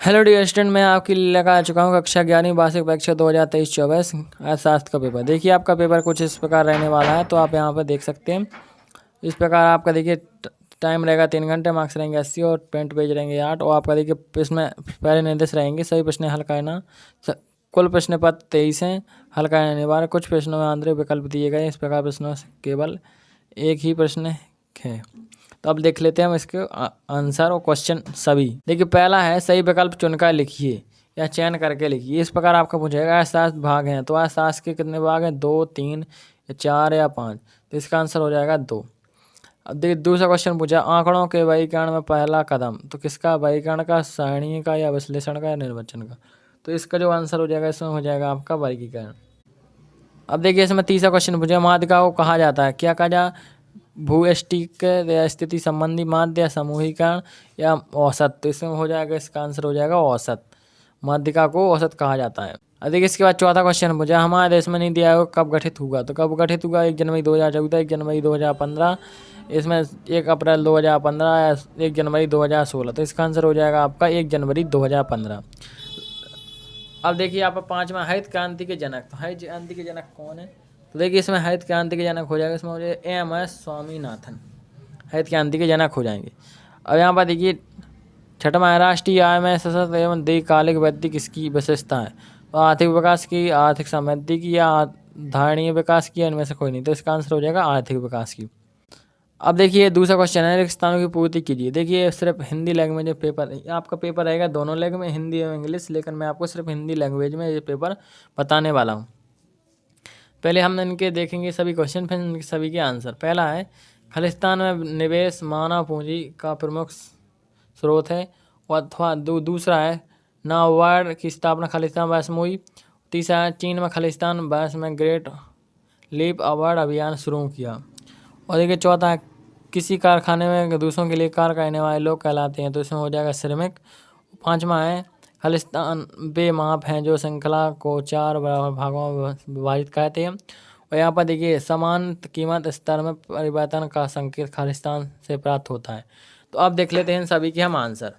Hello dear student, मैं आपके लिए लेकर आ चुका हूँ कक्षा 11वीं वार्षिक परीक्षा 2023-24 अर्थशास्त्र का पेपर। देखिए आपका पेपर कुछ इस प्रकार रहने वाला है, तो आप यहाँ पर देख सकते हैं। इस प्रकार आपका देखिए टाइम रहेगा 3 घंटे, मार्क्स रहेंगे 80 और पेंट पेज रहेंगे 8। और आपका देखिए इसमें पहले निर्देश रहेंगे सही प्रश्न हल करना। कुल प्रश्न पत्र 23 हैं, हल करना अनिवार्य। कुछ प्रश्नों में आंतरिक विकल्प दिए गए। इस प्रकार प्रश्नों से केवल एक ही प्रश्न है। तो अब देख लेते हैं हम इसके आंसर और क्वेश्चन सभी। देखिए पहला है सही विकल्प चुनकर लिखिए या चयन करके लिखिए। इस प्रकार आपका पूछेगा अर्थशास्त्र भाग हैं, तो अर्थशास्त्र के कितने भाग हैं? 2, 3 या 4 या 5। तो इसका आंसर हो जाएगा 2। अब देखिए दूसरा क्वेश्चन पूछा आंकड़ों के वर्गीकरण में पहला कदम। तो किसका? वर्गीकरण का, सारणी का, या विश्लेषण का, या निर्वचन का। तो इसका जो आंसर हो जाएगा इसमें हो जाएगा आपका वर्गीकरण। अब देखिए इसमें तीसरा क्वेश्चन पूछा माध्यिका को कहा जाता है, क्या कहा जा? भूयष्टिक या स्थिति संबंधी माध्य, या समूहीकरण, या औसत। तो इसमें हो जाएगा, इसका आंसर हो जाएगा औसत। माध्यिका को औसत कहा जाता है। अब देखिए इसके बाद चौथा क्वेश्चन पूछा हमारे देश में नीति आयोग कब गठित हुआ। तो कब गठित हुआ? 1 जनवरी 2014, 1 जनवरी 2015, इसमें 1 अप्रैल 2015 या 1 जनवरी 2016। तो इसका आंसर हो जाएगा आपका 1 जनवरी 2015। अब देखिए यहाँ पर पाँचवा हरित क्रांति के जनक। तो हरित क्रांति के जनक कौन है? तो देखिए इसमें हरित क्रांति के जनक हो जाएगा, इसमें हो जाएगा MS स्वामीनाथन। हरित क्रांति के जनक हो जाएंगे। अब यहाँ पर देखिए छठवां राष्ट्रीय आय में सशक्त एवं दीर्घकालिक वृद्धि किसकी विशेषता है? तो आर्थिक विकास की, आर्थिक समृद्धि की, या धारणीय विकास की, इनमें से कोई नहीं। तो इसका आंसर हो जाएगा आर्थिक विकास की। अब देखिए दूसरा क्वेश्चन है रिक्त स्थानों की पूर्ति कीजिए। देखिए सिर्फ हिंदी लैंग्वेज में पेपर, आपका पेपर रहेगा दोनों लैंग्वेज में, हिंदी और इंग्लिश, लेकिन मैं आपको सिर्फ हिंदी लैंग्वेज में ये पेपर बताने वाला हूँ। पहले हम इनके देखेंगे सभी क्वेश्चन, फिर इनके सभी के आंसर। पहला है खालिस्तान में निवेश मानव पूंजी का प्रमुख स्रोत है। अथवा दूसरा है नाबार्ड की स्थापना खालिस्तान वर्ष में हुई। तीसरा है चीन में खालिस्तान वर्ष में ग्रेट लीप अवार्ड अभियान शुरू किया। और देखिए चौथा है किसी कारखाने में दूसरों के लिए कार्य करने वाले लोग कहलाते हैं। तो इसमें हो जाएगा श्रमिक। पांचवा है खालिस्तान वे माप हैं जो श्रृंखला को 4 बराबर भागों में विभाजित करते हैं। और यहाँ पर देखिए समान कीमत स्तर में परिवर्तन का संकेत खालिस्तान से प्राप्त होता है। तो अब देख लेते हैं सभी के हम आंसर।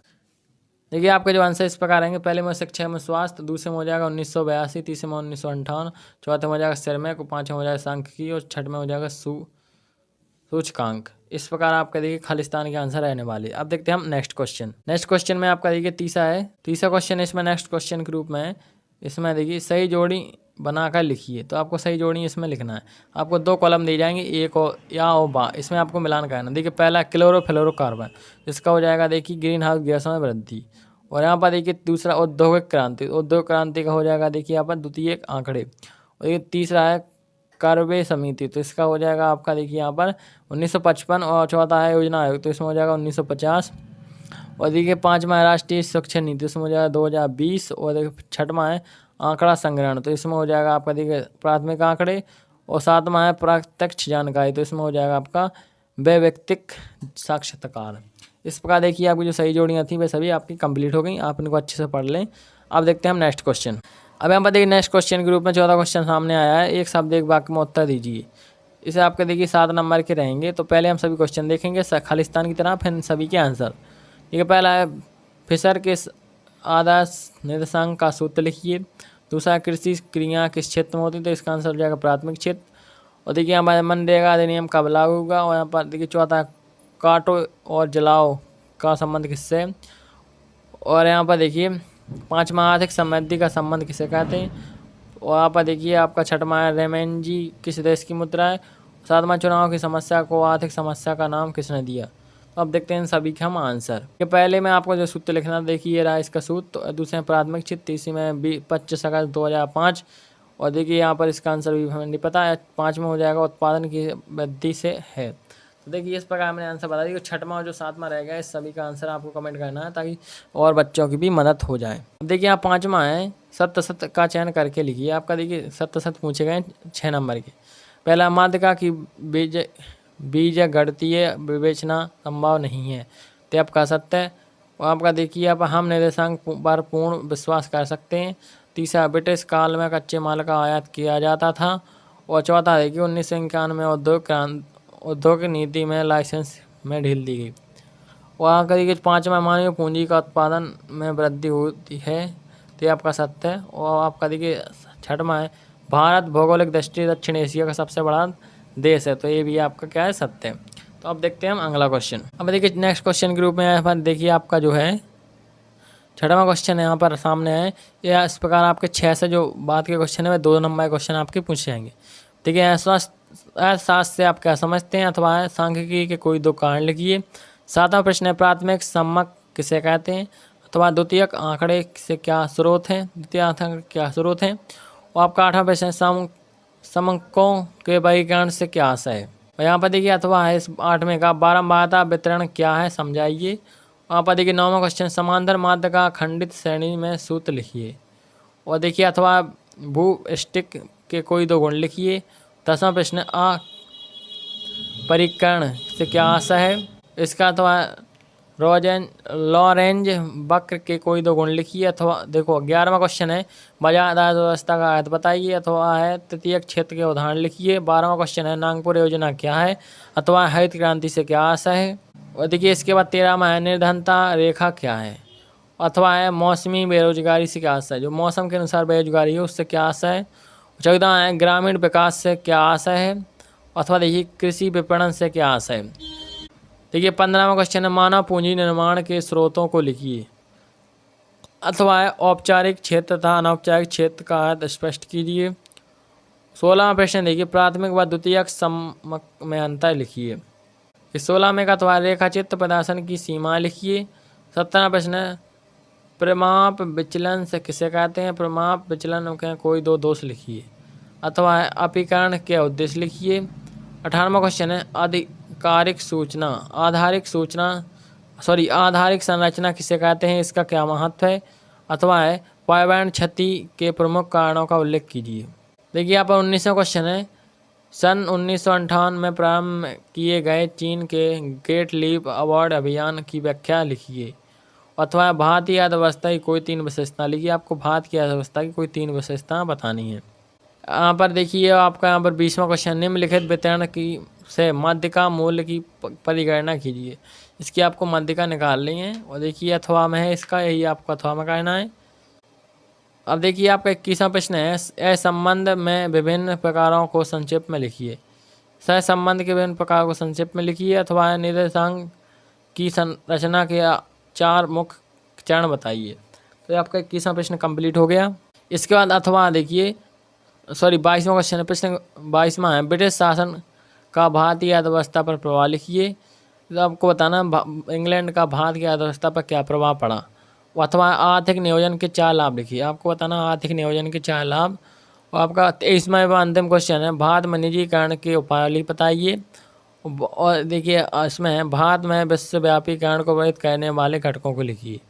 देखिए आपके जो आंसर इस प्रकार आएंगे। पहले में शिक्षा में स्वास्थ्य, दूसरे में हो जाएगा 1982, तीसरे में 1958, चौथे में हो जाएगा श्रमिक, पाँचवें में हो जाएगा सांख्यिकी, और छठवें में हो जाएगा सूचकांक। इस प्रकार आपका देखिए खालिस्तान के आंसर रहने वाले। अब देखते हैं हम नेक्स्ट क्वेश्चन। नेक्स्ट क्वेश्चन में आपका देखिए तीसरा क्वेश्चन इसमें नेक्स्ट क्वेश्चन के रूप में है। इसमें देखिए सही जोड़ी बनाकर लिखिए। तो आपको सही जोड़ी इसमें लिखना है। आपको 2 कॉलम दी जाएंगे, एक और या और बा, इसमें आपको मिलान करना। देखिए पहला क्लोरोफ्लोरोकार्बन, इसका हो जाएगा देखिए ग्रीन हाउस गैसों में वृद्धि। और यहाँ पर देखिए दूसरा औद्योगिक क्रांति, औद्योगिक क्रांति का हो जाएगा देखिए यहाँ पर द्वितीय आंकड़े। और ये तीसरा है कार्बे समिति, तो इसका हो जाएगा आपका देखिए यहाँ पर 1955। और चौथा है योजना आयोग, तो इसमें हो जाएगा 1950। और देखिए पाँचवा है राष्ट्रीय शिक्षा नीति, इसमें हो जाएगा 2020। और देखिए छठवां है आंकड़ा संग्रहण, तो इसमें हो जाएगा आपका देखिए प्राथमिक आंकड़े। और सातवां है प्रत्यक्ष जानकारी, तो इसमें हो जाएगा आपका वैयक्तिक साक्षात्कार। इस प्रकार देखिए आपकी जो सही जोड़ियाँ थी वे सभी आपकी कंप्लीट हो गई। आप इनको अच्छे से पढ़ लें। अब देखते हैं हम नेक्स्ट क्वेश्चन। अब यहाँ पर देखिए नेक्स्ट क्वेश्चन के रूप में 14 क्वेश्चन सामने आया है। एक शब्द एक वाक्य में उत्तर दीजिए। इसे आपके देखिए 7 नंबर के रहेंगे। तो पहले हम सभी क्वेश्चन देखेंगे खालिस्तान की तरह, फिर सभी के आंसर। ठीक है, पहला है फिशर के आदर्श निर्देशांक का सूत्र लिखिए। दूसरा कृषि क्रिया किस क्षेत्र में होती है? तो इसका आंसर हो जाएगा प्राथमिक क्षेत्र। और देखिए यहाँ पर मनरेगा अधिनियम कब लागू होगा। और यहाँ पर देखिए चौथा काटो और जलाओ का संबंध किससे है। और यहाँ पर देखिए पाँचवा आर्थिक समृद्धि का संबंध किसे कहते हैं। और यहाँ पर देखिए आपका छठवां है रेमेंजी किस देश की मुद्रा है। सातवां चुनाव की समस्या को आर्थिक समस्या का नाम किसने दिया। तो अब देखते हैं सभी के हम आंसर। कि पहले में आपको जो सूत्र लिखना देखिए रहा इसका सूत्र। तो दूसरे में प्राथमिक क्षेत्र, तीसरी में 25 अगस्त 2005। और देखिए यहाँ पर इसका आंसर भी हमें नहीं पता है। 5 में हो जाएगा उत्पादन की वृद्धि से है। तो देखिए इस प्रकार मैंने आंसर बता दिया। छठवां और जो सातवां रहेगा इस सभी का आंसर आपको कमेंट करना है, ताकि और बच्चों की भी मदद हो जाए। देखिए यहाँ पाँचवा है सत्य सत्य का चयन करके लिखिए। आपका देखिए सत्य सत्य पूछे गए 6 नंबर के। पहला माध्यिका की बीज गणितीय विवेचना संभव नहीं है, तो आपका सत्य है। और आपका देखिए आप हम निर्देशांक पर पूर्ण विश्वास कर सकते हैं। तीसरा ब्रिटिश काल में कच्चे माल का आयात किया जाता था। और चौथा देखिए 1991 में उद्योग नीति में लाइसेंस में ढील दी गई। वहाँ का देखिए 5वां मानवीय पूंजी का उत्पादन में वृद्धि होती है, तो ये आपका सत्य है। और आपका देखिए 6वां है, भारत भौगोलिक दृष्टि से दक्षिण एशिया का सबसे बड़ा देश है, तो ये भी आपका क्या है, सत्य है। तो अब देखते हैं हम अगला क्वेश्चन। अब देखिए नेक्स्ट क्वेश्चन के रूप में यहाँ पर देखिए आपका जो है 6वां क्वेश्चन यहाँ पर सामने है। या इस प्रकार आपके 6 से जो बात के क्वेश्चन है वह 2 नंबर क्वेश्चन आपके पूछे जाएंगे। देखिए अर्थशास्त्र से आप क्या समझते हैं, अथवा सांख्यिकी के कोई 2 कारण लिखिए। 7वां प्रश्न है, प्राथमिक सम्मक किसे कहते हैं, अथवा द्वितीयक आंकड़े से क्या स्रोत हैं, द्वितीय आंकड़े क्या स्रोत हैं। और आपका 8वां प्रश्न है, समकों के वर्गीकरण से क्या आशय है। और यहाँ पर देखिए अथवा है इस 8वें का, बारंबारता वितरण क्या है समझाइए। वहाँ पर देखिए 9वां क्वेश्चन, समांतर माध्य का खंडित श्रेणी में सूत्र लिखिए। और देखिए अथवा भू स्टिक के कोई 2 गुण लिखिए। 10वां प्रश्न, परिकर्ण से क्या आशय है, इसका अथवा लॉरेंज वक्र के कोई 2 गुण लिखिए। अथवा देखो 11वां क्वेश्चन है, बाजार आधारित व्यवस्था का अर्थ बताइए। अथवा है तृतीयक क्षेत्र के उदाहरण लिखिए। 12वां क्वेश्चन है, नागपुर योजना क्या है, अथवा हरित क्रांति से क्या आशय है। और देखिए इसके बाद 13वां है, निर्धनता रेखा क्या है, अथवा है मौसमी बेरोजगारी से क्या आशय है, जो मौसम के अनुसार बेरोजगारी है उससे क्या आशय है। 14वां है, ग्रामीण विकास से क्या आशय है, अथवा देखिए कृषि विपणन से क्या आशय है। देखिए 15वां क्वेश्चन है, मानव पूंजी निर्माण के स्रोतों को लिखिए। अथवा है औपचारिक क्षेत्र तथा अनौपचारिक क्षेत्र का अर्थ स्पष्ट कीजिए। 16वां प्रश्न देखिए, प्राथमिक व द्वितीयक सम्मक में अंतर लिखिए। 16 में का अथवा रेखा चित्र प्रदर्शन की सीमा लिखिए। 17वां प्रश्न है, परिमाप विचलन से किसे कहते हैं, परिमाप विचलन के कोई 2 दोष लिखिए। अथवा है अपीकरण के उद्देश्य लिखिए। 18वां क्वेश्चन है, आधारिक संरचना किसे कहते हैं, इसका क्या महत्व है। अथवा है पर्यावरण क्षति के प्रमुख कारणों का उल्लेख कीजिए। देखिए यहाँ पर 19वां क्वेश्चन है, सन 1958 में प्रारंभ किए गए चीन के ग्रेट लीप अवार्ड अभियान की व्याख्या लिखिए। अथवा भारतीय अर्थव्यवस्था की कोई 3 विशेषता लिखिए। आपको भारत की अर्थव्यवस्था की कोई 3 विशेषताएं बतानी है। यहाँ पर देखिए आपका यहाँ पर 20वां क्वेश्चन, निम्नलिखित वितरण की से माध्यिका मूल्य की परिगणना कीजिए। इसकी आपको माध्यिका निकालनी है। और देखिए अथवा में है इसका, यही आपको अथवा में कहना है। अब देखिए आपका 21वां प्रश्न है, सहसंबंध में विभिन्न प्रकारों को संक्षेप में लिखिए। सहसंबंध के विभिन्न प्रकारों को संक्षेप में लिखिए। अथवा निर्देशांक की संरचना के 4 मुख्य चरण बताइए। तो आपका 21वां प्रश्न कंप्लीट हो गया। इसके बाद अथवा देखिए 22वां क्वेश्चन है, प्रश्न 22वां है, ब्रिटिश शासन का भारतीय अर्थव्यवस्था पर प्रभाव लिखिए। तो आपको बताना इंग्लैंड का भारत की अर्थव्यवस्था पर क्या प्रभाव पड़ा। अथवा आर्थिक नियोजन के 4 लाभ लिखिए। आपको बताना आर्थिक नियोजन के 4 लाभ। और आपका 23वां व अंतिम क्वेश्चन है, भारत में निजीकरण के उपाय बताइए। और देखिए इसमें है, भारत में विश्वव्यापीकरण को प्रभावित करने वाले घटकों को लिखिए।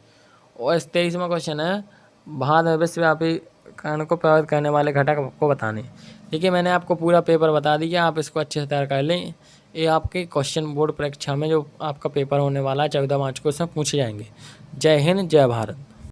और 23वां क्वेश्चन है, भारत में विश्वव्यापीकरण को प्रभावित करने वाले घटक को बताने। देखिए मैंने आपको पूरा पेपर बता दिया, आप इसको अच्छे से तैयार कर लें। ये आपके क्वेश्चन बोर्ड परीक्षा में जो आपका पेपर होने वाला है 14 मार्च को, उसमें पूछे जाएंगे। जय हिंद, जय भारत।